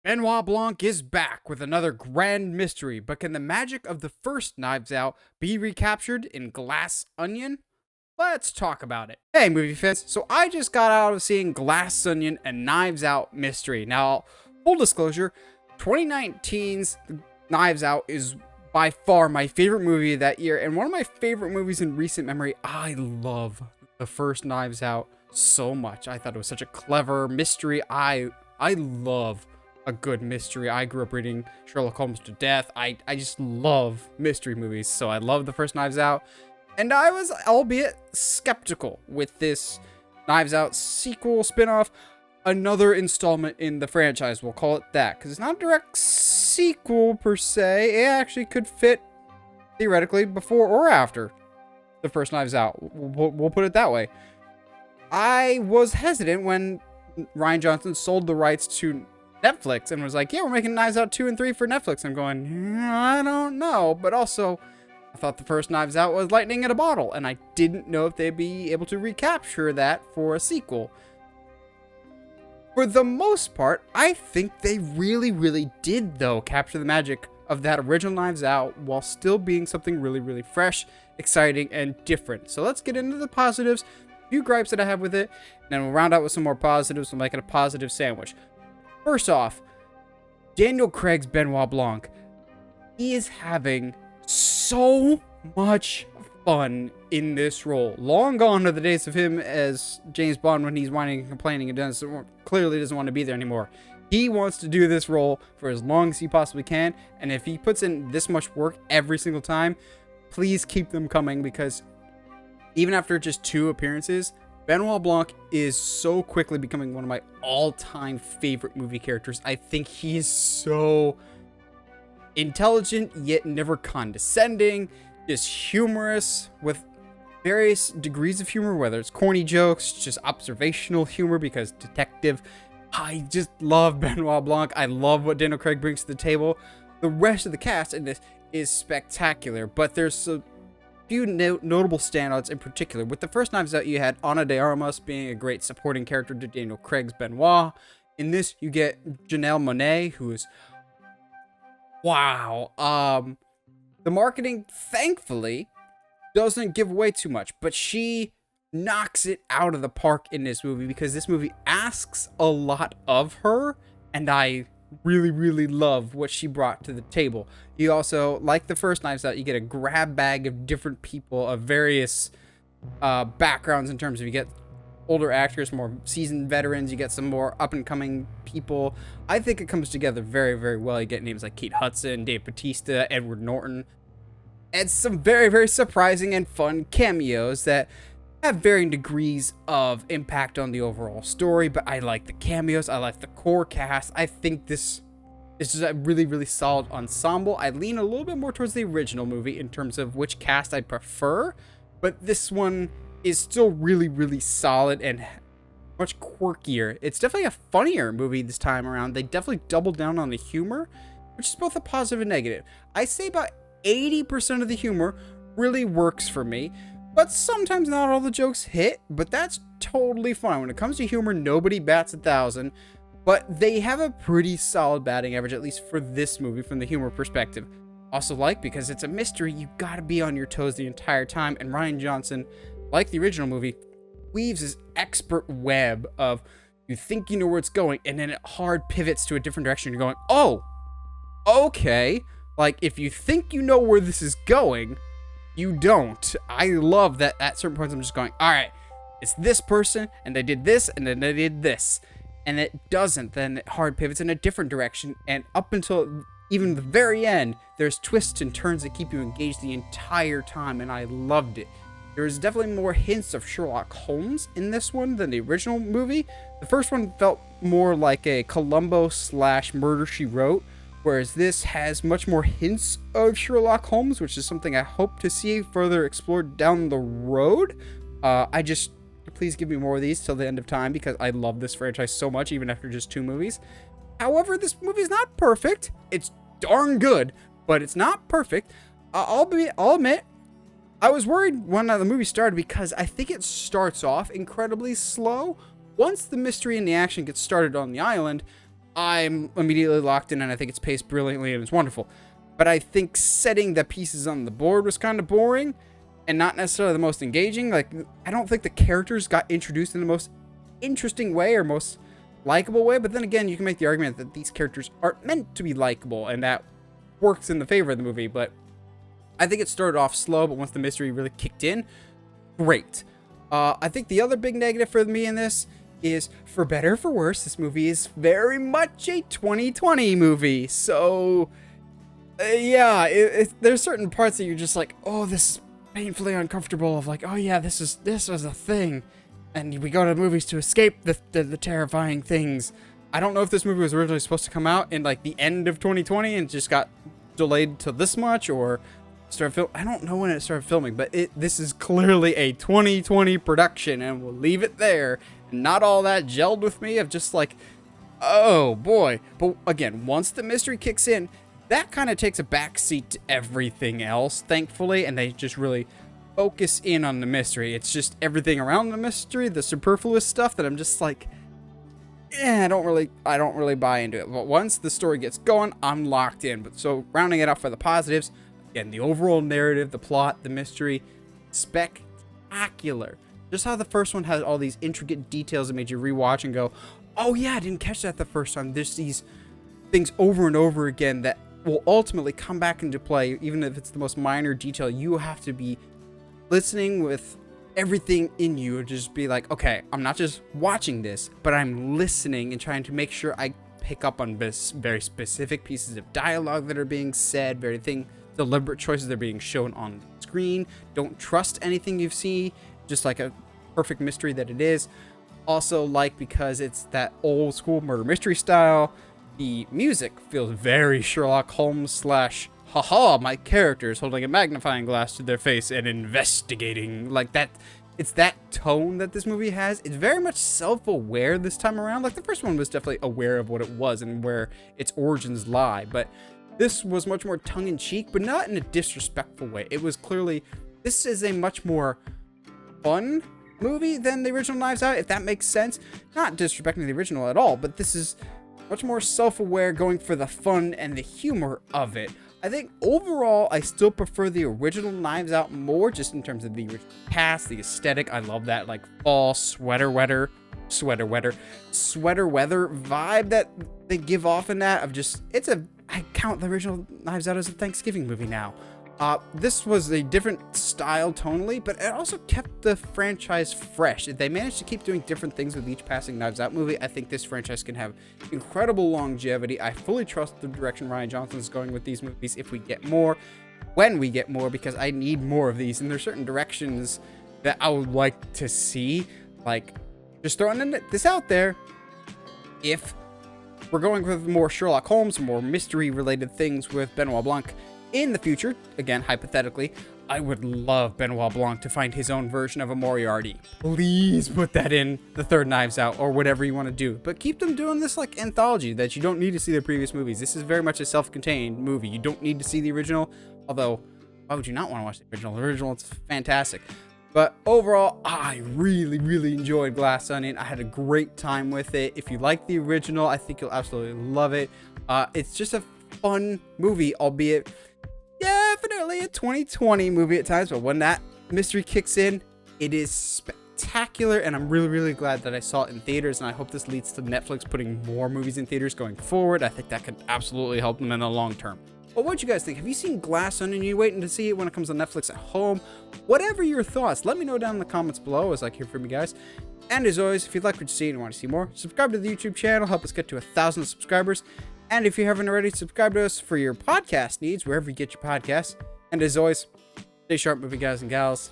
Benoit Blanc is back with another grand mystery, but can the magic of the first Knives Out be recaptured in Glass Onion? Let's talk about it. Hey, movie fans. So I just got out of seeing Glass Onion and Knives Out Mystery. Now, full disclosure, 2019's Knives Out is by far my favorite movie of that year, and one of my favorite movies in recent memory. I love the first Knives Out so much. I thought it was such a clever mystery. I love a good mystery. I grew up reading Sherlock Holmes to death. I just love mystery movies, so I love the first Knives Out. And I was, albeit skeptical, with this Knives Out sequel, spin-off, another installment in the franchise. We'll call it that, because it's not a direct sequel per se. It actually could fit, theoretically, before or after the first Knives Out. We'll put it that way. I was hesitant when Rian Johnson sold the rights to Netflix and was like, yeah, we're making Knives Out 2 and 3 for Netflix. I'm going, I don't know. But also, I thought the first Knives Out was lightning in a bottle, and I didn't know if they'd be able to recapture that for a sequel. For the most part, I think they really did, though, capture the magic of that original Knives Out while still being something really fresh, exciting, and different. So let's get into the positives, a few gripes that I have with it, and then we'll round out with some more positives. We'll make it a positive sandwich. First off, Daniel Craig's Benoit Blanc. He is having so much fun in this role. Long gone are the days of him as James Bond when he's whining and complaining and clearly doesn't want to be there anymore. He wants to do this role for as long as he possibly can, and if he puts in this much work every single time, please keep them coming, because even after just 2 appearances, Benoit Blanc is so quickly becoming one of my all-time favorite movie characters. I think he's so intelligent, yet never condescending, just humorous, with various degrees of humor, whether it's corny jokes, just observational humor, because detective. I just love Benoit Blanc. I love what Daniel Craig brings to the table. The rest of the cast in this is spectacular, but there's a few notable standouts in particular. With the first Knives Out, you had Ana de Armas being a great supporting character to Daniel Craig's Benoit. In this, you get Janelle Monáe, who is wow. The marketing, thankfully, doesn't give away too much, but she knocks it out of the park in this movie, because this movie asks a lot of her, and I really love what she brought to the table. You also, like the first Knives Out, you get a grab bag of different people of various backgrounds, in terms of you get older actors, more seasoned veterans, you get some more up-and-coming people. I think it comes together very well. You get names like Kate Hudson, Bautista, Edward Norton, and some very surprising and fun cameos that have varying degrees of impact on the overall story, but I like the cameos. I like the core cast. I think this is a really solid ensemble. I lean a little bit more towards the original movie in terms of which cast I prefer, but this one is still really solid and much quirkier. It's definitely a funnier movie this time around. They definitely doubled down on the humor, which is both a positive and negative. I say about 80% of the humor really works for me, but sometimes not all the jokes hit, but that's totally fine. When it comes to humor, nobody bats 1,000, but they have a pretty solid batting average, at least for this movie, from the humor perspective. Also, because it's a mystery, you gotta be on your toes the entire time, and Rian Johnson, like the original movie, weaves his expert web of you think you know where it's going, and then it hard pivots to a different direction. You're going, oh, okay. Like, if you think you know where this is going, you don't. I love that at certain points I'm just going, all right, it's this person, and they did this, and then they did this. And it doesn't. Then it hard pivots in a different direction, and up until even the very end, there's twists and turns that keep you engaged the entire time, and I loved it. There's definitely more hints of Sherlock Holmes in this one than the original movie. The first one felt more like a Columbo / Murder, She Wrote, whereas this has much more hints of Sherlock Holmes, which is something I hope to see further explored down the road. Please give me more of these till the end of time, because I love this franchise so much, even after just 2 movies. However, this movie is not perfect. It's darn good, but it's not perfect. I'll admit, I was worried when the movie started, because I think it starts off incredibly slow. Once the mystery and the action gets started on the island, I'm immediately locked in, and I think it's paced brilliantly and it's wonderful. But I think setting the pieces on the board was kind of boring and not necessarily the most engaging. Like, I don't think the characters got introduced in the most interesting way or most likable way. But then again, you can make the argument that these characters aren't meant to be likable, and that works in the favor of the movie. But I think it started off slow, but once the mystery really kicked in, great. I think the other big negative for me in this is, for better or for worse, this movie is very much a 2020 movie. So yeah, there's certain parts that you're just like, oh, this is painfully uncomfortable, of like, oh yeah, this was a thing, and we go to movies to escape the terrifying things. I don't know if this movie was originally supposed to come out in like the end of 2020 and just got delayed to this much, or I don't know when it started filming, but this is clearly a 2020 production, and we'll leave it there. And not all that gelled with me, of just like, oh boy. But again, once the mystery kicks in, that kind of takes a backseat to everything else, thankfully, and they just really focus in on the mystery. It's just everything around the mystery, the superfluous stuff, that I'm just like, I don't really buy into it. But once the story gets going, I'm locked in. But so rounding it up for the positives, again, the overall narrative, the plot, the mystery, spectacular. Just how the first one has all these intricate details that made you rewatch and go, oh yeah, I didn't catch that the first time. There's these things over and over again that will ultimately come back into play. Even if it's the most minor detail, you have to be listening with everything in you, just be like, okay, I'm not just watching this, but I'm listening and trying to make sure I pick up on very specific pieces of dialogue that are being said, deliberate choices that are being shown on screen. Don't trust anything you see, just like a perfect mystery that it is. Also, like, because it's that old school murder mystery style, the music feels very Sherlock Holmes / haha, my characters holding a magnifying glass to their face and investigating, like that. It's that tone that this movie has. It's very much self-aware this time around. Like, the first one was definitely aware of what it was and where its origins lie, but this was much more tongue-in-cheek, but not in a disrespectful way. It was clearly, this is a much more fun movie than the original Knives Out, if that makes sense. Not disrespecting the original at all, but this is much more self-aware, going for the fun and the humor of it. I think overall, I still prefer the original Knives Out more, just in terms of the original cast, the aesthetic. I love that, like, fall sweater weather vibe that they give off in that, of just, I count the original Knives Out as a Thanksgiving movie now. This was a different style tonally, but it also kept the franchise fresh. If they managed to keep doing different things with each passing Knives Out movie, I think this franchise can have incredible longevity. I fully trust the direction Rian Johnson is going with these movies if we get more, when we get more, because I need more of these. And there's certain directions that I would like to see, like, just throwing this out there. If we're going with more Sherlock Holmes, more mystery-related things with Benoit Blanc in the future, again, hypothetically, I would love Benoit Blanc to find his own version of a Moriarty. Please put that in the third Knives Out, or whatever you want to do. But keep them doing this, like, anthology, that you don't need to see the previous movies. This is very much a self-contained movie. You don't need to see the original, although, why would you not want to watch the original? The original, it's fantastic. But overall, I really, really enjoyed Glass Onion. I had a great time with it. If you like the original, I think you'll absolutely love it. It's just a fun movie, albeit definitely a 2020 movie at times. But when that mystery kicks in, it is spectacular. And I'm really, really glad that I saw it in theaters. And I hope this leads to Netflix putting more movies in theaters going forward. I think that could absolutely help them in the long term. Well, what do you guys think? Have you seen Glass Onion? Are you waiting to see it when it comes on Netflix at home? Whatever your thoughts, let me know down in the comments below, as I hear from you guys. And as always, if you like what you see and want to see more, subscribe to the YouTube channel, help us get to 1,000 subscribers. And if you haven't already, subscribe to us for your podcast needs, wherever you get your podcasts. And as always, stay sharp, movie guys and gals.